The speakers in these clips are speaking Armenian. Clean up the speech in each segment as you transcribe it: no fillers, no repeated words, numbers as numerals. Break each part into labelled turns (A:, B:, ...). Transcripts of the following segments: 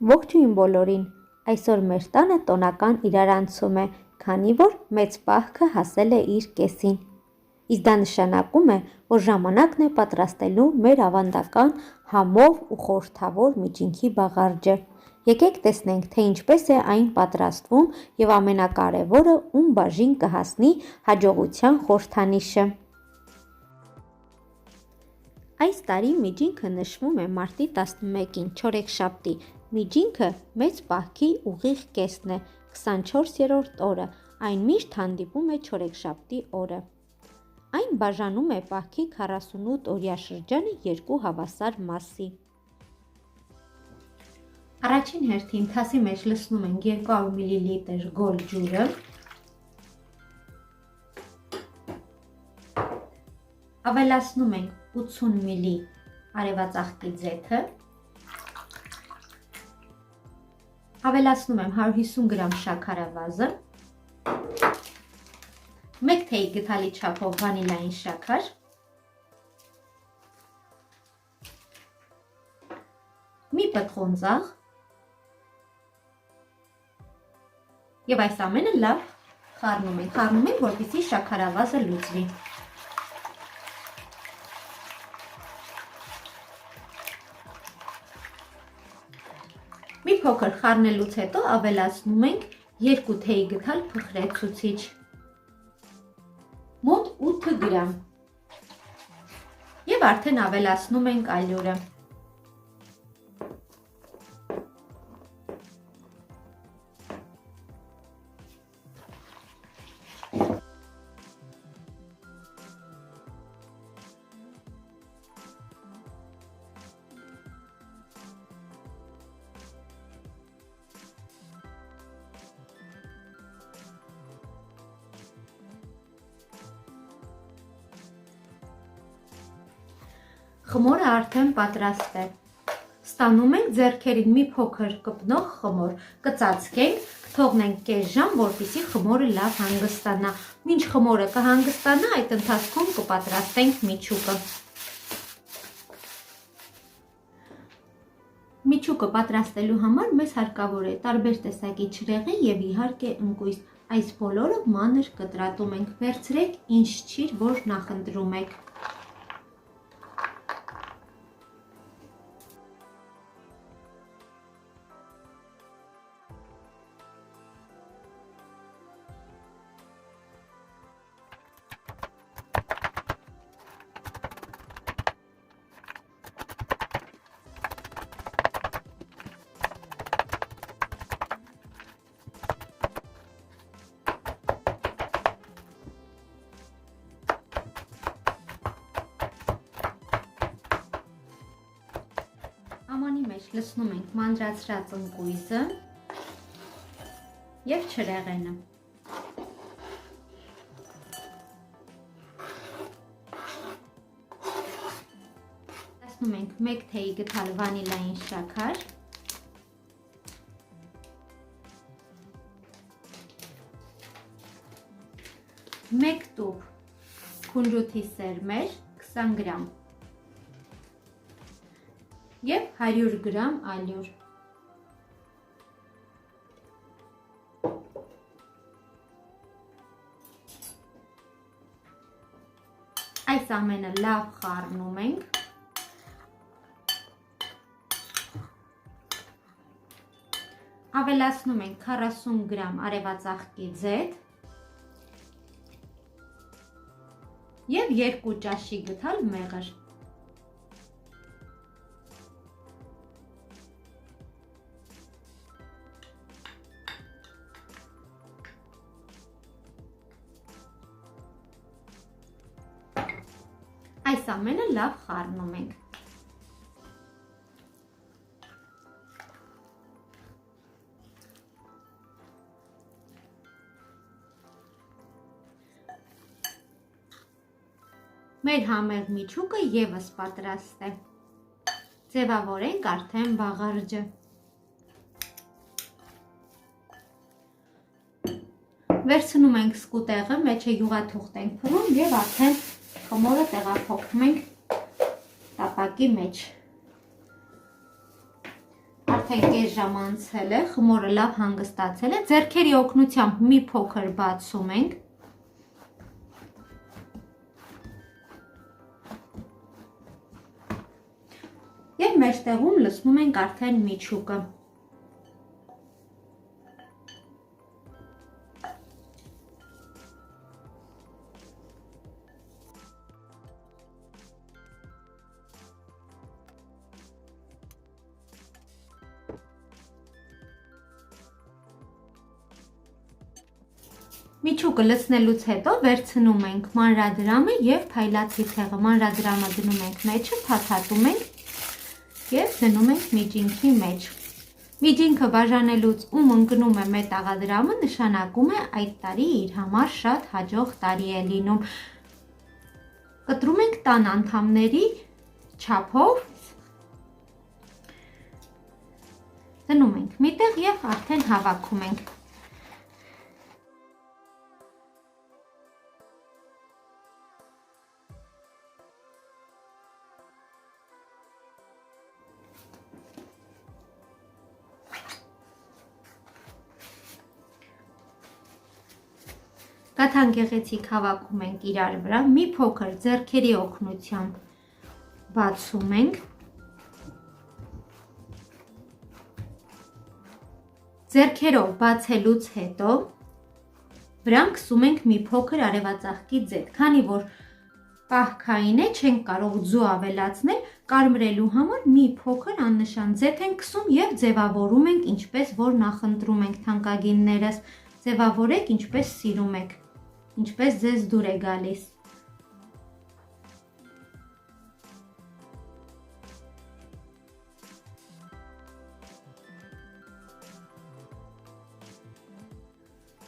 A: Ողջույն բոլորին, այսօր մեր տանը տոնական իրարանցում է, քանի որ մեծ պահքը հասել է իր կեսին։ Իսկ դա նշանակում է, որ ժամանակն է պատրաստելու մեր ավանդական համով ու խորհրդավոր միջինքի բաղարջը։ Եկեք տեսնենք, թե ինչպես է այն պատրաստվում և ամենակարևորը, ում բաժին կհասնի հաջողության խորհրդանիշը։ Այս տարի միջինքը նշվում է մարտի 11-ին, չորեքշաբթի։ Միջինքը մեծ պահքի ուղիղ կեսն է, 24-րդ օրը, այն միշտ հանդիպում է չորեքշաբթի օրը։ Այն բաժանում է պահքի 48-օրյա շրջանը երկու հավասար մասի։ Առաջին հերթին թասի մեջ լցնում ենք 200 մլ գոլ ջուրը, ավելացնում ենք 80 մլ արևածաղկի ձեթը, ավելացնում եմ 150 գրամ շաքարավազը, 1 թեյ գդալի չափով վանիլային շաքար, մի պտղոն ծաղ և այս ամենը լավ խառնում ենք, որպեսզի շաքարավազը լուծվի։ Մի փոքր խառնելուց հետո ավելացնում ենք 2 թեյ գդալ փխրեցուցիչ, մոտ 8 գրամ, և արդեն ավելացնում ենք ալյուրը։ Խմորը արդեն պատրաստ է։ Ստանում ենք ձեռքերին մի փոքր կպնող խմոր, կծածկենք, թողնենք կես ժամ, որպեսզի խմորը լավ հանգստանա։ Մինչ խմորը կհանգստանա, այդ ընթացքում կպատրաստենք միջուկը։ Միջուկը պատրաստելու համար մեզ հարկավոր է տարբեր տեսակի չրեղեն և իհարկե ընկույզ։ Այս բոլորը մանր կտրատում ենք, վերցրեք ինչ ճիր, որ նախընտրում եք։ Ամանի մեջ լցնում ենք մանրացրած ընկույզը և չրեղենը։ Լցնում ենք 1 թեյ գդալ վանիլային շաքար, 1 տուփ քունջութի սերմեր 20 գրամ և 100 գրամ ալյուր։ Այս ամենը լավ խառնում ենք։ Ավելացնում ենք 40 գրամ արևածաղկի ձեթ և 2 ճաշի գդալ մեղր։ Այս ամենը լավ խառնում ենք։ Մեր համեղ միջուկը ևս պատրաստ է։ Ձևավորենք արդեն բաղարջը։ Վերցնում ենք սկուտեղը, մեջը յուղաթուղթ ենք փռում և արդեն խմորը տեղափոխում ենք տապակի մեջ։ արդեն կես ժամ անցել է, խմորը լավ հանգստացել է, ձեռքերի օգնությամբ մի փոքր բացում ենք։ Եվ մեջտեղում լցնում ենք արդեն միջուկը։ Միջուկը լցնելուց հետո վերցնում ենք մանրադրամը և փայլացի ցեղը, մանրադրամը դնում ենք մեջը, փաթաթում ենք և դնում ենք միջինքի մեջ։ Միջինքը բաժանելուց ում ընկնում է մետաղադրամը, նշանակում է այդ տարի իր համար շատ հաջող տարի է լինում։ Կտրում ենք տան անդամների չափով, դնում ենք միտեղ և արդեն հավաքում ենք։ Կաթան գեղեցիկ հավաքում ենք իրար վրա, մի փոքր ձեռքերի օգնությամբ բացում ենք։ Ձեռքերով բացելուց հետո վրան քսում ենք մի փոքր արևածաղկի ձետ, քանի որ պահքային է, չենք կարող ձու ավելացնել, կարմրելու համար մի փոքր աննշան ձետ ենք քսում և ձևավորում ենք ինչպես որ նախընտրում ենք թանկագիններս, ձևավորեք ինչպես սիրում եք, ինչպես ձեզ դուր է գալիս։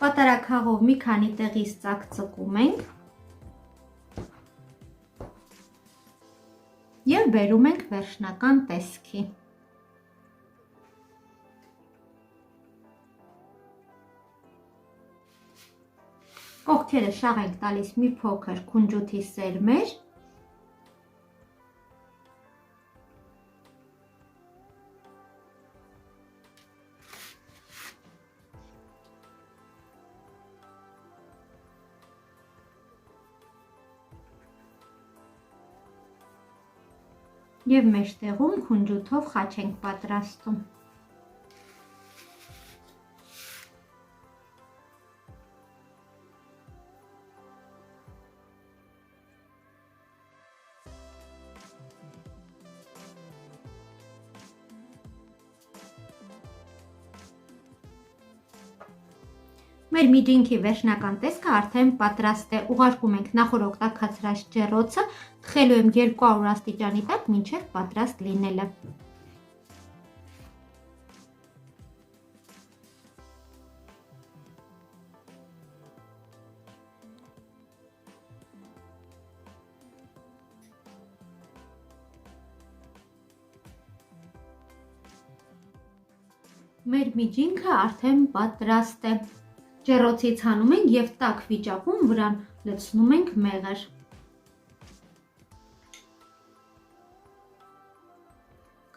A: Պատարագ մի քանի տեղից ծակծկում ենք և բերում ենք վերջնական տեսքի։ Կողքերը շաղ ենք տալիս մի փոքր քունջութի սերմեր։ Եվ մեջտեղում քունջութով խաչ ենք պատրաստում։ Մեր միջինքի վերջնական տեսքը արդեն պատրաստ է, ուղարկում ենք նախոր օգտագործած ջեռոցը, թխելու եմ 200 աստիճանի տակ մինչև պատրաստ լինելը։ Մեր միջինքը արդեն պատրաստ է։ Ջեռոցից հանում ենք և տաք վիճակում վրան լցնում ենք մեղր։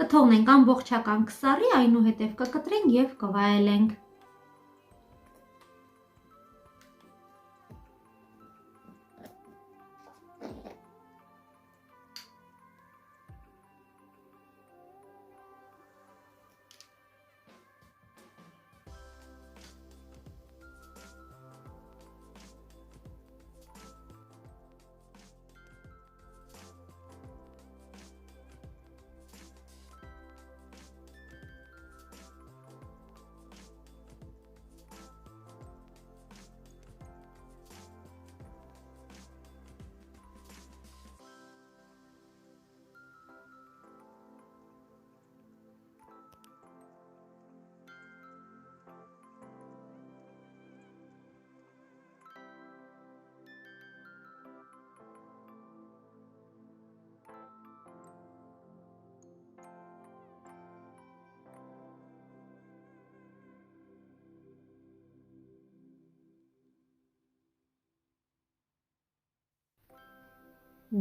A: Կթողնենք ամբողջական կսառի, այնուհետև կկտրենք և կվայելենք։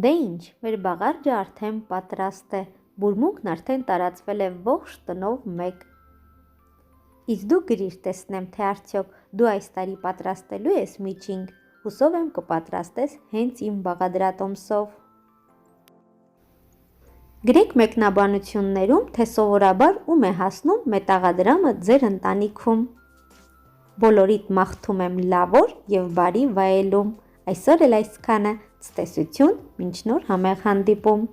A: Դե ինչ, մեր բաղարջը արդեն պատրաստ է, բուրմունքն արդեն տարածվել է ողջ տնով մեկ։ Իսկ դու գրիր տեսնեմ, թե արդյոք դու այս տարի պատրաստելու ես միջինգ, հուսով եմ կպատրաստես հենց իմ բաղադրատոմսով։ Գրեք մեկնաբանություններում, թե սովորաբար ում է հասնում մետաղադրամը ձեր ընտանիքում։ Բոլորիդ մաղթում եմ լավ օր և բարի վայելում։ Այսօր էլ այսքանը, ցտեսություն, մինչ նոր համեղ հանդիպում։